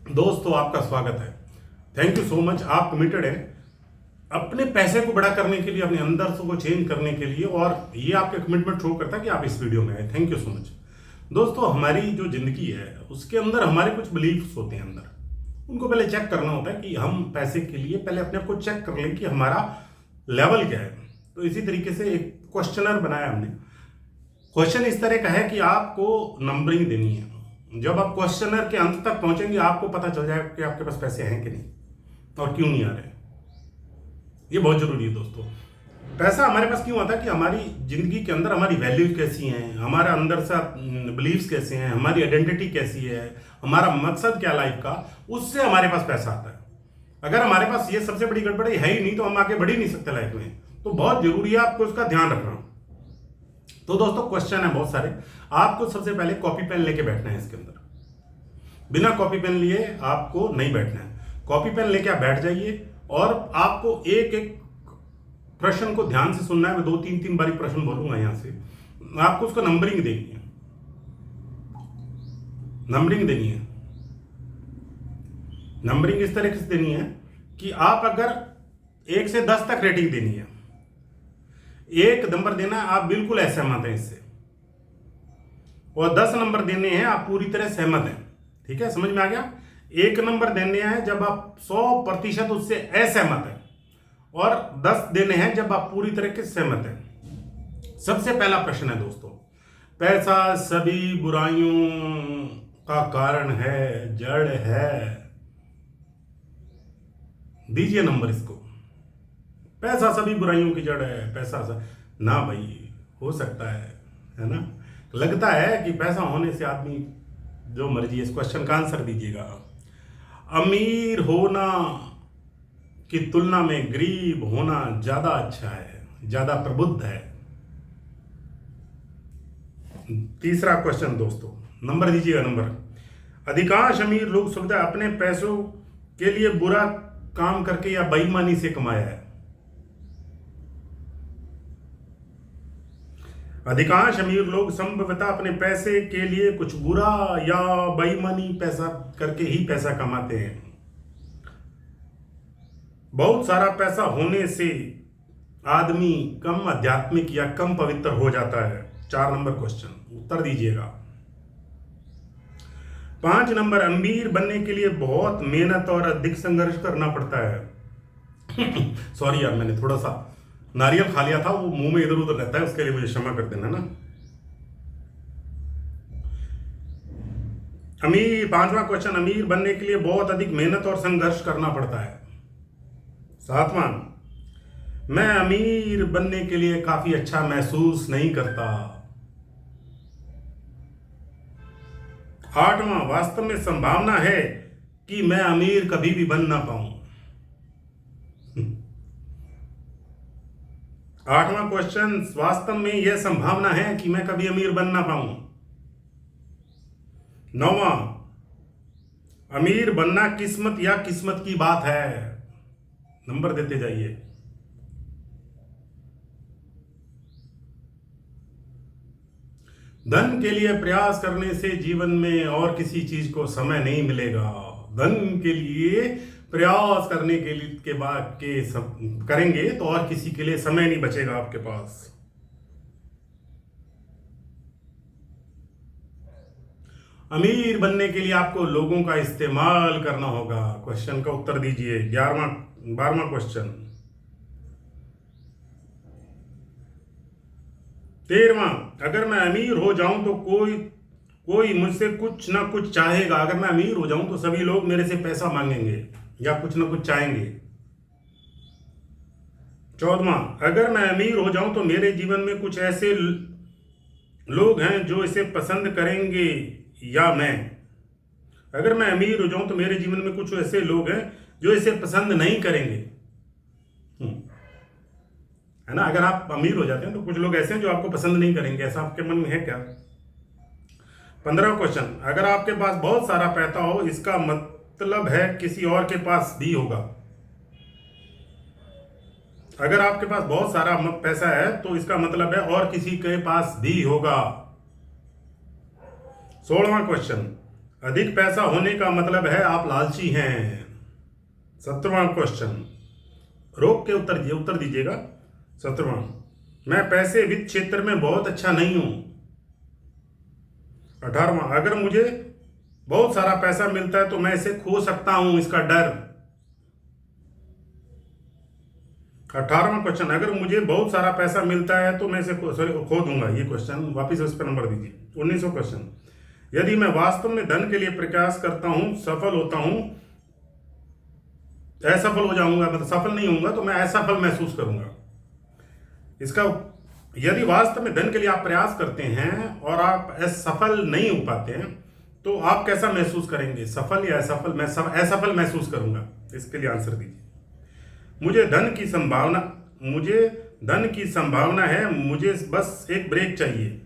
दोस्तों आपका स्वागत है। Thank you so much. आप कमिटेड हैं अपने पैसे को बड़ा करने के लिए, अपने अंदर से को चेंज करने के लिए, और ये आपके कमिटमेंट शो करता है कि आप इस वीडियो में आए। Thank you so much. दोस्तों हमारी जो जिंदगी है उसके अंदर हमारे कुछ बिलीफ्स होते हैं अंदर, उनको पहले चेक करना होता है कि हम पैसे के लिए पहले अपने आप को चेक कर लें कि हमारा लेवल क्या है। तो इसी तरीके से एक क्वेश्चनर बनाया हमने। क्वेश्चन इस तरह का है कि आपको नंबरिंग देनी है। जब आप क्वेश्चनर के अंत तक पहुंचेंगे आपको पता चल जाएगा कि आपके पास पैसे हैं कि नहीं और क्यों नहीं आ रहे। ये बहुत जरूरी है दोस्तों। पैसा हमारे पास क्यों आता है कि हमारी जिंदगी के अंदर हमारी वैल्यूज कैसी हैं, हमारा अंदर से बिलीव्स कैसे हैं, हमारी आइडेंटिटी कैसी है, हमारा मकसद क्या लाइफ का, उससे हमारे पास पैसा आता है। अगर हमारे पास ये सबसे बड़ी गड़बड़ी है ही नहीं तो हम आगे बढ़ ही नहीं सकते लाइफ में। तो बहुत जरूरी है आपको उसका ध्यान रखना। तो दोस्तों क्वेश्चन है बहुत सारे। आपको सबसे पहले कॉपी पेन लेके बैठना है। इसके अंदर बिना कॉपी पेन लिए आपको नहीं बैठना है। कॉपी पेन लेके आप बैठ जाइए और आपको एक एक प्रश्न को ध्यान से सुनना है। मैं 2-3 बारी प्रश्न बोलूंगा यहां से, आपको उसको नंबरिंग देनी है। नंबरिंग देनी है। नंबरिंग इस तरीके से देनी है कि आप अगर 1 से 10 तक रेटिंग देनी है। 1 नंबर देना है आप बिल्कुल असहमत हैं इससे, और 10 नंबर देने हैं आप पूरी तरह सहमत हैं। ठीक है, समझ में आ गया। 1 नंबर देने हैं जब आप 100% उससे असहमत हैं, और 10 देने हैं जब आप पूरी तरह से सहमत हैं। सबसे पहला प्रश्न है दोस्तों, पैसा सभी बुराइयों का कारण है, जड़ है। दीजिए नंबर इसको। पैसा सभी बुराइयों की जड़ है, ना भाई, हो सकता है ना। लगता है कि पैसा होने से आदमी जो मर्जी। इस क्वेश्चन का आंसर दीजिएगा। अमीर होना की तुलना में गरीब होना ज्यादा अच्छा है, ज्यादा प्रबुद्ध है। तीसरा क्वेश्चन दोस्तों, नंबर दीजिएगा। नंबर, अधिकांश अमीर लोग सुविधा अपने पैसों के लिए बुरा काम करके या बेईमानी से कमाया है। अधिकांश अमीर लोग संभवतः अपने पैसे के लिए कुछ बुरा या बेईमानी पैसा करके ही पैसा कमाते हैं। बहुत सारा पैसा होने से आदमी कम आध्यात्मिक या कम पवित्र हो जाता है। 4 नंबर क्वेश्चन, उत्तर दीजिएगा। 5 नंबर, अमीर बनने के लिए बहुत मेहनत और अधिक संघर्ष करना पड़ता है। सॉरी यार, मैंने थोड़ा सा नारियल खा लिया था, वो मुंह में इधर उधर रहता है, उसके लिए मुझे क्षमा कर देना ना। अमीर, 5वां क्वेश्चन, अमीर बनने के लिए बहुत अधिक मेहनत और संघर्ष करना पड़ता है। 7वां, मैं अमीर बनने के लिए काफी अच्छा महसूस नहीं करता। 8वां, वास्तव में संभावना है कि मैं अमीर कभी भी बन ना पाऊं। 8वां क्वेश्चन, वास्तव में यह संभावना है कि मैं कभी अमीर बन ना पाऊं। 9वां, अमीर बनना किस्मत या किस्मत की बात है। नंबर देते जाइए। 'धन के लिए प्रयास करने से जीवन में और किसी चीज को समय नहीं मिलेगा। धन के लिए प्रयास करने के लिए के बाद के सब करेंगे तो और किसी के लिए समय नहीं बचेगा आपके पास। अमीर बनने के लिए आपको लोगों का इस्तेमाल करना होगा। क्वेश्चन का उत्तर दीजिए। 12वां क्वेश्चन। 13वां, अगर मैं अमीर हो जाऊं तो कोई मुझसे कुछ ना कुछ चाहेगा। अगर मैं अमीर हो जाऊं तो सभी लोग मेरे से पैसा मांगेंगे या कुछ ना कुछ चाहेंगे। 14वां, अगर मैं अमीर हो जाऊं तो मेरे जीवन में कुछ ऐसे लोग हैं जो इसे पसंद करेंगे या मैं। अगर मैं अमीर हो जाऊं तो मेरे जीवन में कुछ ऐसे लोग हैं जो इसे पसंद नहीं करेंगे। है ना। अगर आप अमीर हो जाते हैं तो कुछ लोग ऐसे हैं जो आपको पसंद नहीं करेंगे। ऐसा आपके मन में है क्या? 15वां क्वेश्चन, अगर आपके पास बहुत सारा पैसा हो इसका मतलब है किसी और के पास भी होगा। अगर आपके पास बहुत सारा पैसा है तो इसका मतलब है और किसी के पास भी होगा। 16वां क्वेश्चन, अधिक पैसा होने का मतलब है आप लालची हैं। 17वां क्वेश्चन, रोक के उत्तर दीजिएगा। 17वां, मैं पैसे वित्त क्षेत्र में बहुत अच्छा नहीं हूं। 18वां, अगर मुझे बहुत सारा पैसा मिलता है तो मैं इसे खो सकता हूं, इसका डर। 18वां क्वेश्चन, अगर मुझे बहुत सारा पैसा मिलता है तो मैं इसे खो दूंगा। ये क्वेश्चन वापिस उस पर नंबर दीजिए। 19वां क्वेश्चन, यदि मैं वास्तव में धन के लिए प्रयास करता हूं, सफल होता हूं, असफल हो जाऊंगा, मतलब सफल नहीं होऊंगा तो मैं असफल महसूस करूंगा। इसका, यदि वास्तव में धन के लिए आप प्रयास करते हैं और आप असफल नहीं हो पाते हैं तो आप कैसा महसूस करेंगे, सफल या असफल? मैं असफल महसूस करूंगा। इसके लिए आंसर दीजिए। मुझे धन की संभावना है, मुझे बस एक ब्रेक चाहिए।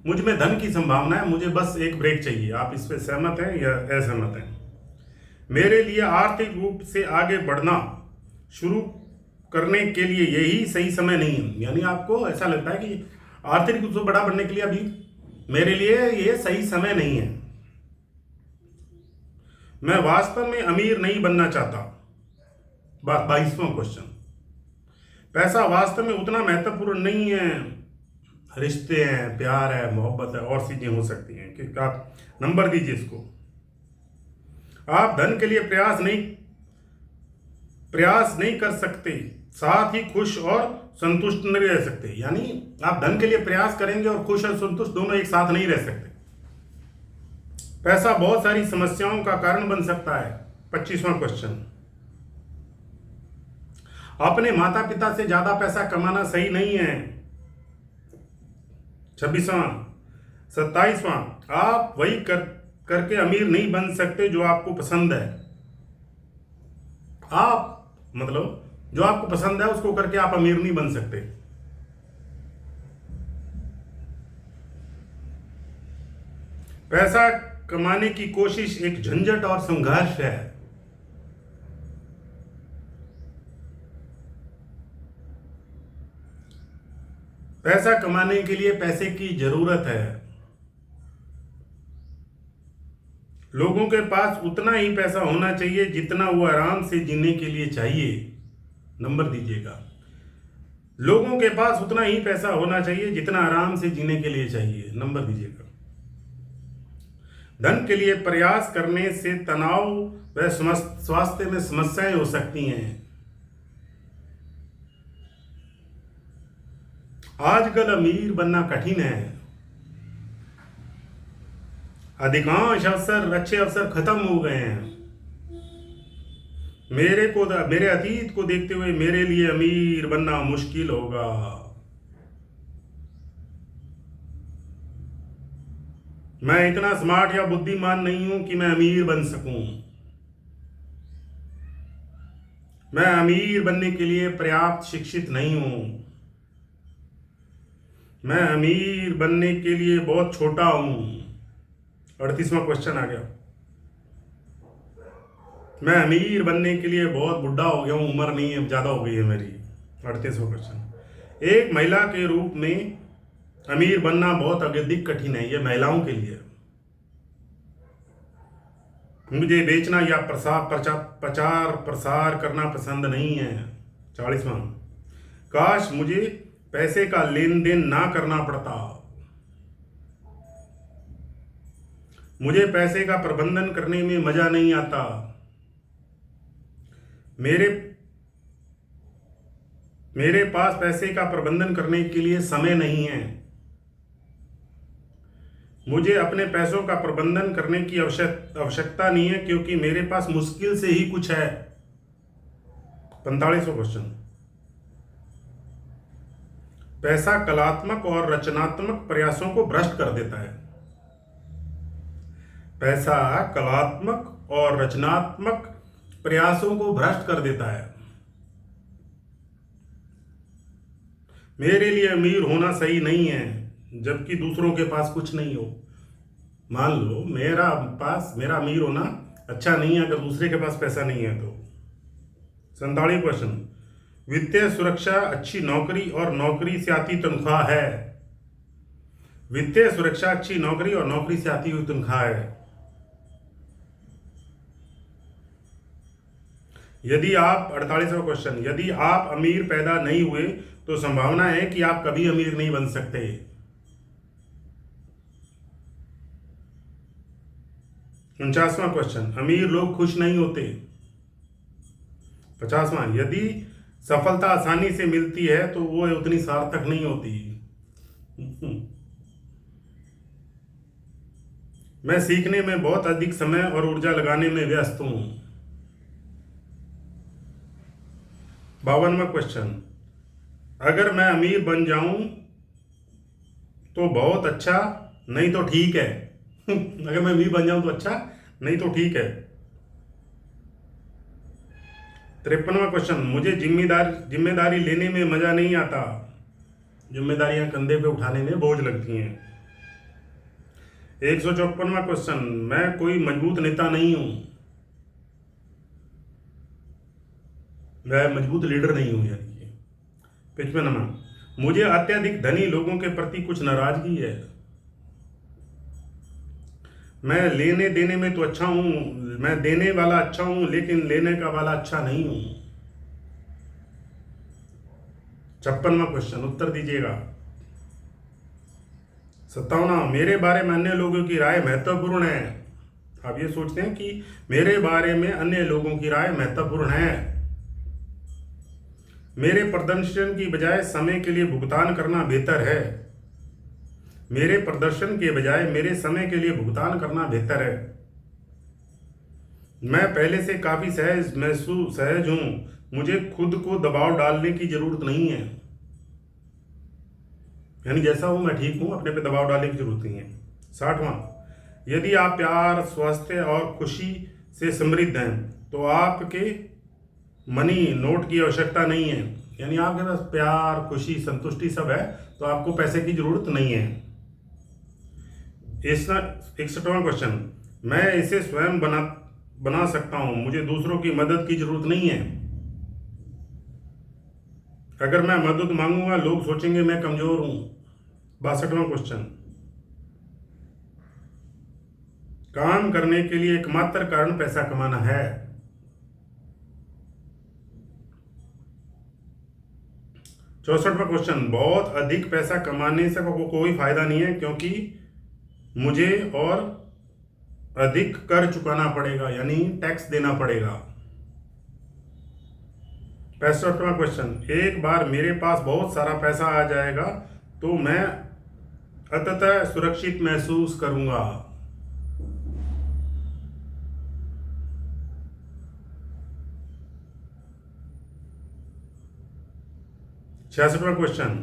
मुझ में धन की संभावना है, मुझे बस एक ब्रेक चाहिए। आप इस पे सहमत हैं या असहमत हैं? मेरे लिए आर्थिक रूप से आगे बढ़ना शुरू करने के लिए यही सही समय नहीं है। यानी आपको ऐसा लगता है कि आर्थिक रूप से बड़ा बनने के लिए अभी मेरे लिए ये सही समय नहीं है। मैं वास्तव में अमीर नहीं बनना चाहता। 22वां क्वेश्चन, पैसा वास्तव में उतना महत्वपूर्ण नहीं है। रिश्ते हैं, प्यार है, मोहब्बत है, और चीजें हो सकती हैं कि आप नंबर दीजिए इसको। आप धन के लिए प्रयास नहीं कर सकते, साथ ही खुश और संतुष्ट नहीं रह सकते। यानी आप धन के लिए प्रयास करेंगे और खुश और संतुष्ट दोनों एक साथ नहीं रह सकते। पैसा बहुत सारी समस्याओं का कारण बन सकता है। 25वां क्वेश्चन, अपने माता पिता से ज्यादा पैसा कमाना सही नहीं है। 26वां, 27वां, आप वही करके अमीर नहीं बन सकते जो आपको पसंद है। आप मतलब जो आपको पसंद है उसको करके आप अमीर नहीं बन सकते। पैसा कमाने की कोशिश एक झंझट और संघर्ष है। पैसा कमाने के लिए पैसे की जरूरत है। लोगों के पास उतना ही पैसा होना चाहिए जितना वो आराम से जीने के लिए चाहिए। नंबर दीजिएगा। लोगों के पास उतना ही पैसा होना चाहिए जितना आराम से जीने के लिए चाहिए। नंबर दीजिएगा। धन के लिए प्रयास करने से तनाव व स्वास्थ्य में समस्याएं हो सकती हैं। आजकल अमीर बनना कठिन है। अधिकांश अच्छे अवसर खत्म हो गए हैं। मेरे अतीत को देखते हुए मेरे लिए अमीर बनना मुश्किल होगा। मैं इतना स्मार्ट या बुद्धिमान नहीं हूं कि मैं अमीर बन सकूं। मैं अमीर बनने के लिए पर्याप्त शिक्षित नहीं हूं। मैं अमीर बनने के लिए बहुत छोटा हूं। 38वां क्वेश्चन आ गया। मैं अमीर बनने के लिए बहुत बुढ़ा हो गया हूं, उम्र नहीं है, ज्यादा हो गई है मेरी। 38वां क्वेश्चन, एक महिला के रूप में अमीर बनना बहुत अत्यधिक कठिन है। ये महिलाओं के लिए। मुझे बेचना या प्रचार प्रसार करना पसंद नहीं है। 40वां, काश मुझे पैसे का लेन देन ना करना पड़ता। मुझे पैसे का प्रबंधन करने में मजा नहीं आता। मेरे पास पैसे का प्रबंधन करने के लिए समय नहीं है। मुझे अपने पैसों का प्रबंधन करने की आवश्यकता नहीं है क्योंकि मेरे पास मुश्किल से ही कुछ है। 45वां क्वेश्चन, पैसा कलात्मक और रचनात्मक प्रयासों को भ्रष्ट कर देता है। पैसा कलात्मक और रचनात्मक प्रयासों को भ्रष्ट कर देता है। मेरे लिए अमीर होना सही नहीं है जबकि दूसरों के पास कुछ नहीं हो। मान लो मेरा अमीर होना अच्छा नहीं है अगर दूसरे के पास पैसा नहीं है तो। 47वां क्वेश्चन, वित्तीय सुरक्षा अच्छी नौकरी और नौकरी से आती तनख्वाह है। वित्तीय सुरक्षा अच्छी नौकरी और नौकरी से आती हुई तनख्वाह है। यदि आप 48वां क्वेश्चन, यदि आप अमीर पैदा नहीं हुए तो संभावना है कि आप कभी अमीर नहीं बन सकते। 49वां क्वेश्चन, अमीर लोग खुश नहीं होते। 50वां, यदि सफलता आसानी से मिलती है तो वो उतनी सार्थक नहीं होती। मैं सीखने में बहुत अधिक समय और ऊर्जा लगाने में व्यस्त हूं। 52वां क्वेश्चन, अगर मैं अमीर बन जाऊं तो बहुत अच्छा, नहीं तो ठीक है। अगर मैं अमीर बन जाऊं तो अच्छा, नहीं तो ठीक है। 53वां क्वेश्चन, मुझे जिम्मेदारी लेने में मजा नहीं आता। जिम्मेदारियां कंधे पे उठाने में बोझ लगती हैं। 154वां क्वेश्चन, मैं कोई मजबूत नेता नहीं हूं। मैं मजबूत लीडर नहीं हूं। यानी कि 55वां, मुझे अत्यधिक धनी लोगों के प्रति कुछ नाराजगी है। मैं लेने देने में तो अच्छा हूं, मैं देने वाला अच्छा हूं लेकिन लेने का वाला अच्छा नहीं हूं। 56वां क्वेश्चन, उत्तर दीजिएगा। 57वां, मेरे बारे में अन्य लोगों की राय महत्वपूर्ण है। आप ये सोचते हैं कि मेरे बारे में अन्य लोगों की राय महत्वपूर्ण है। मेरे प्रदर्शन की बजाय समय के लिए भुगतान करना बेहतर है। मेरे प्रदर्शन के बजाय मेरे समय के लिए भुगतान करना बेहतर है। मैं पहले से काफी सहज हूं, मुझे खुद को दबाव डालने की जरूरत नहीं है। यानी जैसा हूं मैं ठीक हूं, अपने पे दबाव डालने की जरूरत नहीं है। 60वां, यदि आप प्यार, स्वास्थ्य और खुशी से समृद्ध हैं तो आपके मनी नोट की आवश्यकता नहीं है। यानी आपके पास प्यार, खुशी, संतुष्टि सब है तो आपको पैसे की जरूरत नहीं है। 61वां क्वेश्चन, मैं इसे स्वयं बना सकता हूं, मुझे दूसरों की मदद की जरूरत नहीं है। अगर मैं मदद मांगूंगा लोग सोचेंगे मैं कमजोर हूं। 62वां क्वेश्चन, काम करने के लिए एकमात्र कारण पैसा कमाना है। 64वां क्वेश्चन, बहुत अधिक पैसा कमाने से कोई फायदा नहीं है क्योंकि मुझे और अधिक कर चुकाना पड़ेगा, यानी टैक्स देना पड़ेगा। 65वां क्वेश्चन, एक बार मेरे पास बहुत सारा पैसा आ जाएगा तो मैं अंततः सुरक्षित महसूस करूंगा। 66वां क्वेश्चन,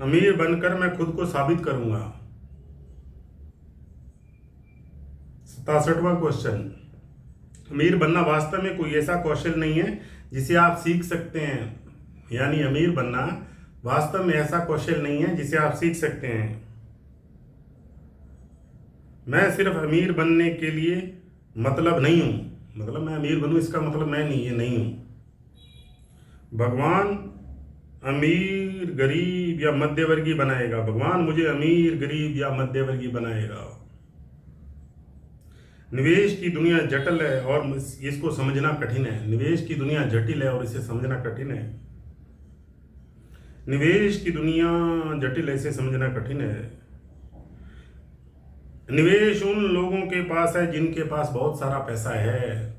अमीर बनकर मैं खुद को साबित करूंगा। 67वां क्वेश्चन, अमीर बनना वास्तव में कोई ऐसा कौशल नहीं है जिसे आप सीख सकते हैं। यानी अमीर बनना वास्तव में ऐसा कौशल नहीं है जिसे आप सीख सकते हैं। मैं सिर्फ अमीर बनने के लिए मतलब नहीं हूं, मतलब मैं अमीर बनूं इसका मतलब मैं नहीं, ये नहीं हूं। भगवान अमीर, गरीब या मध्यवर्गीय बनाएगा। भगवान मुझे अमीर, गरीब या मध्यवर्गीय बनाएगा। निवेश की दुनिया जटिल है और इसको समझना कठिन है। निवेश की दुनिया जटिल है और इसे समझना कठिन है। निवेश की दुनिया जटिल है, इसे समझना कठिन है। निवेश उन लोगों के पास है जिनके पास बहुत सारा पैसा है,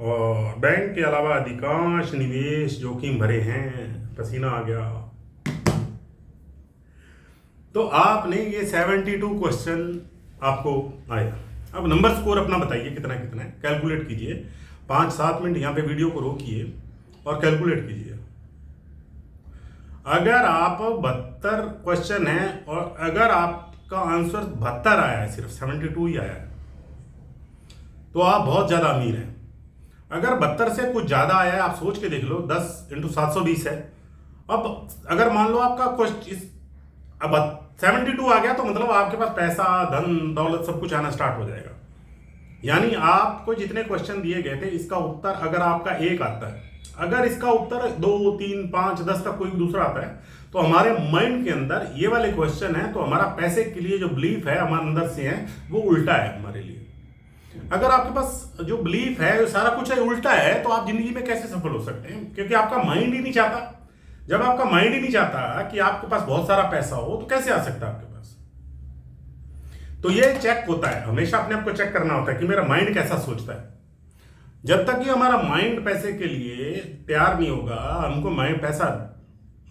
और बैंक के अलावा अधिकांश निवेश जोखिम भरे हैं। पसीना आ गया। तो आपने ये 72 क्वेश्चन आपको आया। अब नंबर स्कोर अपना बताइए कितना कितना है, कैलकुलेट कीजिए। 5-7 मिनट यहाँ पे वीडियो को रोकिए और कैलकुलेट कीजिए। अगर आप 72 क्वेश्चन है और अगर आपका आंसर 72 आया है, सिर्फ 72 ही आया है, तो आप बहुत ज्यादा अमीर हैं। अगर 72 से कुछ ज्यादा आया है, आप सोच के देख लो, 10 × 720 है। अब अगर मान लो आपका क्वेश्चन अब 72 आ गया तो मतलब आपके पास पैसा, धन दौलत सब कुछ आना स्टार्ट हो जाएगा। यानी आपको जितने क्वेश्चन दिए गए थे इसका उत्तर अगर आपका एक आता है, अगर इसका उत्तर 2, 3, 5, 10 तक कोई दूसरा आता है, तो हमारे माइंड के अंदर ये वाले क्वेश्चन है, तो हमारा पैसे के लिए जो बिलीफ है हमारे अंदर से है वो उल्टा है हमारे लिए। अगर आपके पास जो बिलीफ है सारा कुछ है उल्टा है, तो आप जिंदगी में कैसे सफल हो सकते हैं? क्योंकि आपका माइंड ही नहीं चाहता। जब आपका माइंड ही नहीं चाहता कि आपके पास बहुत सारा पैसा हो, तो कैसे आ सकता है आपके पास? तो ये चेक होता है, हमेशा अपने आप को चेक करना होता है कि मेरा माइंड कैसा सोचता है। जब तक कि हमारा माइंड पैसे के लिए तैयार नहीं होगा, हमको माइंड पैसा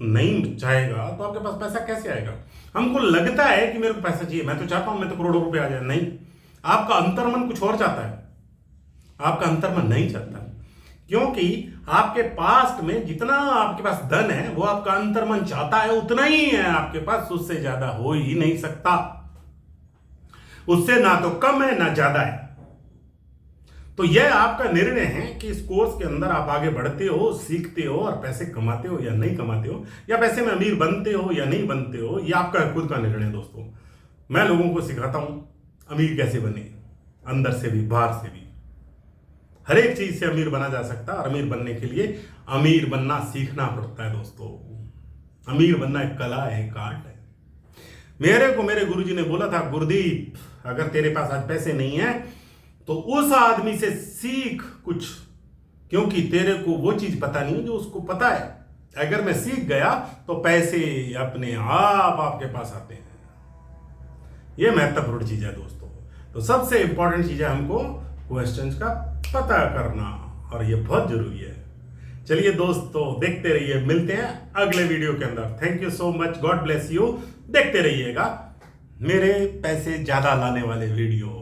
नहीं चाहेगा, तो आपके पास पैसा कैसे आएगा? हमको लगता है कि मेरे को पैसा चाहिए, मैं तो चाहता हूं मैं तो करोड़ों रुपए आ जाए। नहीं, आपका अंतर्मन कुछ और चाहता है, आपका अंतर्मन नहीं चाहता, क्योंकि आपके पास्ट में जितना आपके पास धन है वो आपका अंतर्मन चाहता है उतना ही है आपके पास, उससे ज्यादा हो ही नहीं सकता। उससे ना तो कम है ना ज्यादा है। तो यह आपका निर्णय है कि इस कोर्स के अंदर आप आगे बढ़ते हो, सीखते हो और पैसे कमाते हो या नहीं कमाते हो, या पैसे में अमीर बनते हो या नहीं बनते हो। यह आपका खुद का निर्णय है दोस्तों। मैं लोगों को सिखाता हूं अमीर कैसे बने, अंदर से भी बाहर से भी। हर एक चीज से अमीर बना जा सकता है, और अमीर बनने के लिए अमीर बनना सीखना पड़ता है दोस्तों। अमीर बनना एक कला है, एक आर्ट है। मेरे को मेरे गुरुजी ने बोला था, गुरदीप अगर तेरे पास आज पैसे नहीं है तो उस आदमी से सीख कुछ, क्योंकि तेरे को वो चीज पता नहीं है जो उसको पता है। अगर मैं सीख गया तो पैसे अपने आप आपके पास आते हैं। यह महत्वपूर्ण चीज है दोस्तों। तो सबसे इंपॉर्टेंट चीज है हमको क्वेश्चंस का पता करना, और ये बहुत जरूरी है। चलिए दोस्तों, देखते रहिए, मिलते हैं अगले वीडियो के अंदर। Thank you so much, God bless you. देखते रहिएगा मेरे पैसे ज्यादा लाने वाले वीडियो।